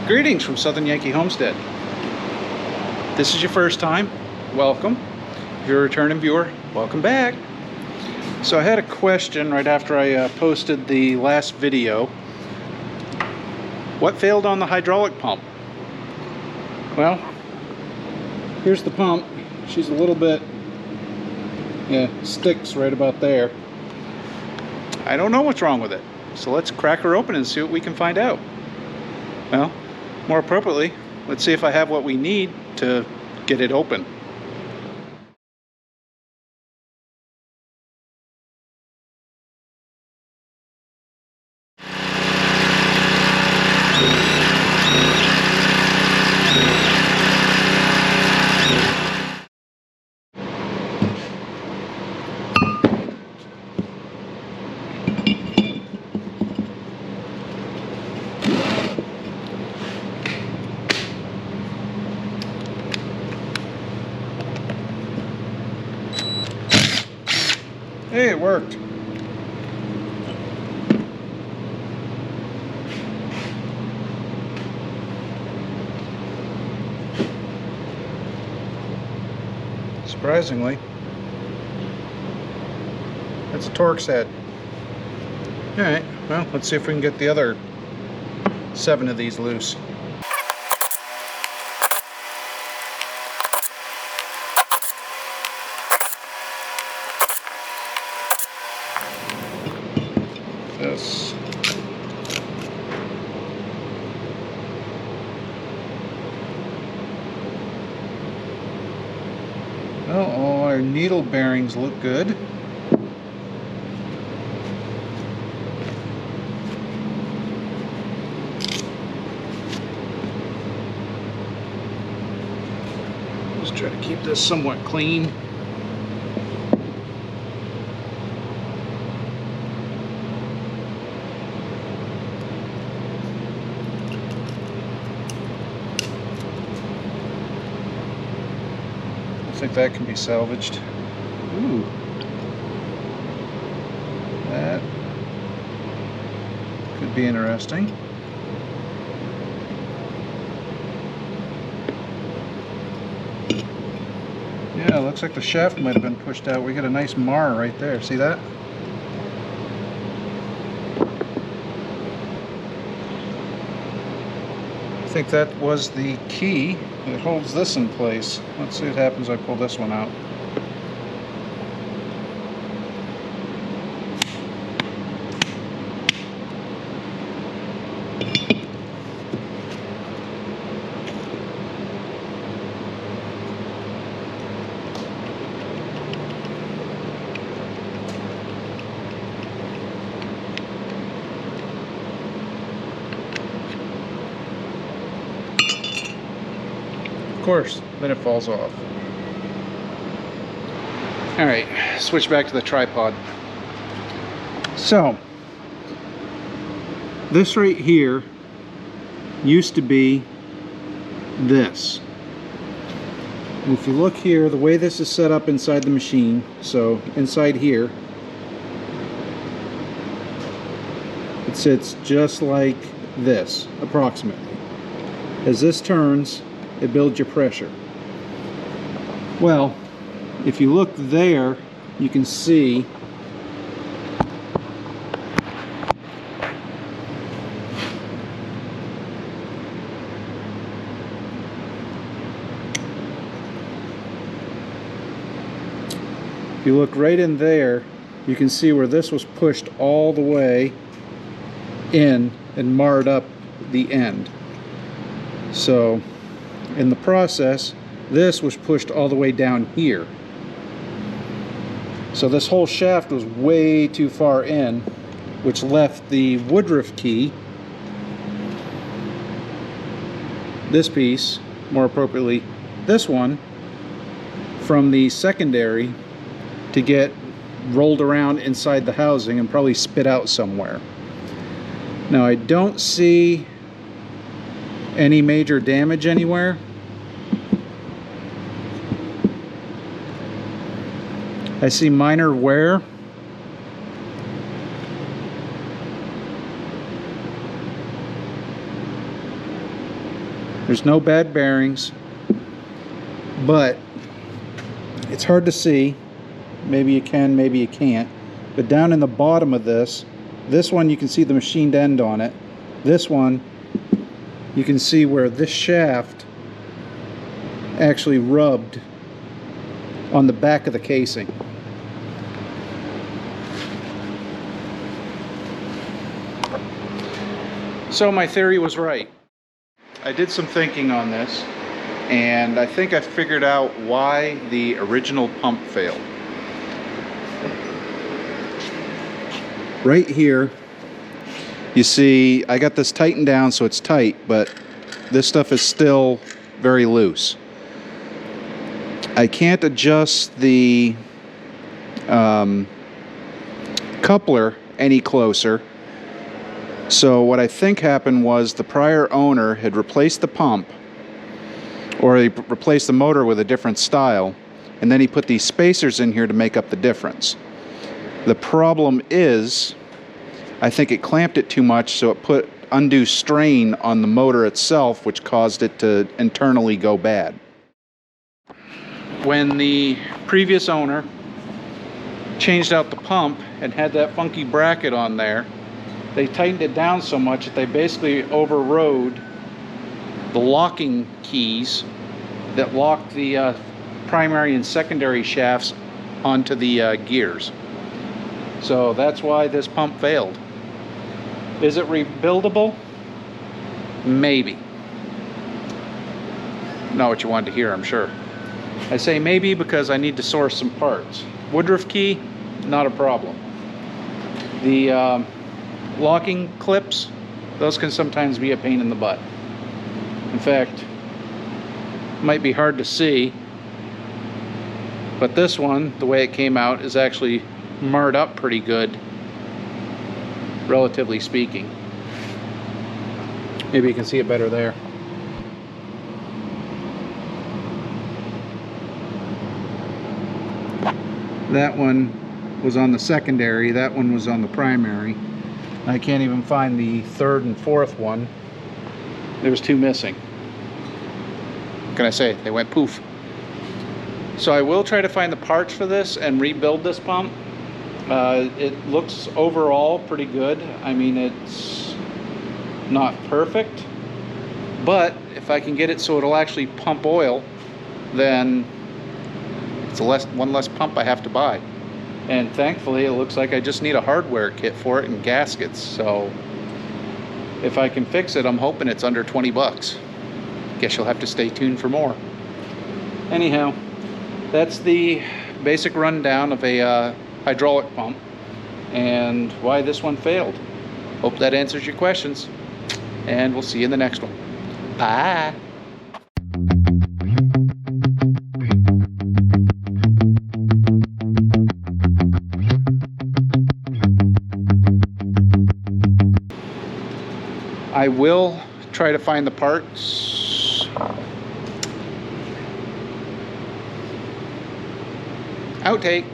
Greetings from Southern Yankee Homestead. If this is your first time, welcome. If you're a returning viewer, welcome back. So I had a question right after I posted the last video. What failed on the hydraulic pump? Well, here's the pump. She's a little bit, sticks right about there. I don't know what's wrong with it. So let's crack her open and see what we can find out. Well, more appropriately, let's see if I have what we need to get it open. Hey, it worked. Surprisingly, that's a Torx head. Alright, well, let's see if we can get the other 7 of these loose. This. Well, all our needle bearings look good. Just try to keep this somewhat clean. I think that can be salvaged. Ooh. That could be interesting. Yeah, looks like the shaft might have been pushed out. We got a nice mar right there. See that? I think that was the key that holds this in place. Let's see what happens if I pull this one out. Of course, then it falls off. Alright, switch back to the tripod. So, this right here used to be this. And if you look here, the way this is set up inside the machine, so inside here, it sits just like this, approximately. As this turns, it builds your pressure. Well, if you look there, you can see if you look right in there, you can see where this was pushed all the way in and marred up the end. So in the process, this was pushed all the way down here. So this whole shaft was way too far in, which left the woodruff key, this piece, more appropriately this one, from the secondary to get rolled around inside the housing and probably spit out somewhere. Now I don't see any major damage anywhere. I see minor wear. There's no bad bearings, but it's hard to see. Maybe you can, maybe you can't. But down in the bottom of this one you can see the machined end on it. This one, you can see where this shaft actually rubbed on the back of the casing. So my theory was right. I did some thinking on this, and I think I figured out why the original pump failed. Right here, you see I got this tightened down so it's tight, but this stuff is still very loose. I can't adjust the coupler any closer. So what I think happened was the prior owner had replaced the pump, or he replaced the motor with a different style, and then he put these spacers in here to make up the difference. The problem is, I think it clamped it too much, so it put undue strain on the motor itself, which caused it to internally go bad. When the previous owner changed out the pump and had that funky bracket on there, they tightened it down so much that they basically overrode the locking keys that locked the primary and secondary shafts onto the gears. So that's why this pump failed. Is it rebuildable? Maybe. Not what you wanted to hear, I'm sure. I say maybe because I need to source some parts. Woodruff key, not a problem. The locking clips, those can sometimes be a pain in the butt. In fact, might be hard to see, but this one, the way it came out, is actually marred up pretty good, relatively speaking. Maybe you can see it better there. That one was on the secondary, that one was on the primary. I can't even find the third and fourth one. There was two missing. What can I say? They went poof. So I will try to find the parts for this and rebuild this pump. It looks overall pretty good. I mean, it's not perfect, but if I can get it so it'll actually pump oil, then it's one less pump I have to buy. And thankfully, it looks like I just need a hardware kit for it and gaskets. So if I can fix it, I'm hoping it's under 20 bucks. Guess you'll have to stay tuned for more. Anyhow, that's the basic rundown of a hydraulic pump and why this one failed. Hope that answers your questions, and we'll see you in the next one. Bye. I will try to find the parts. Outtake.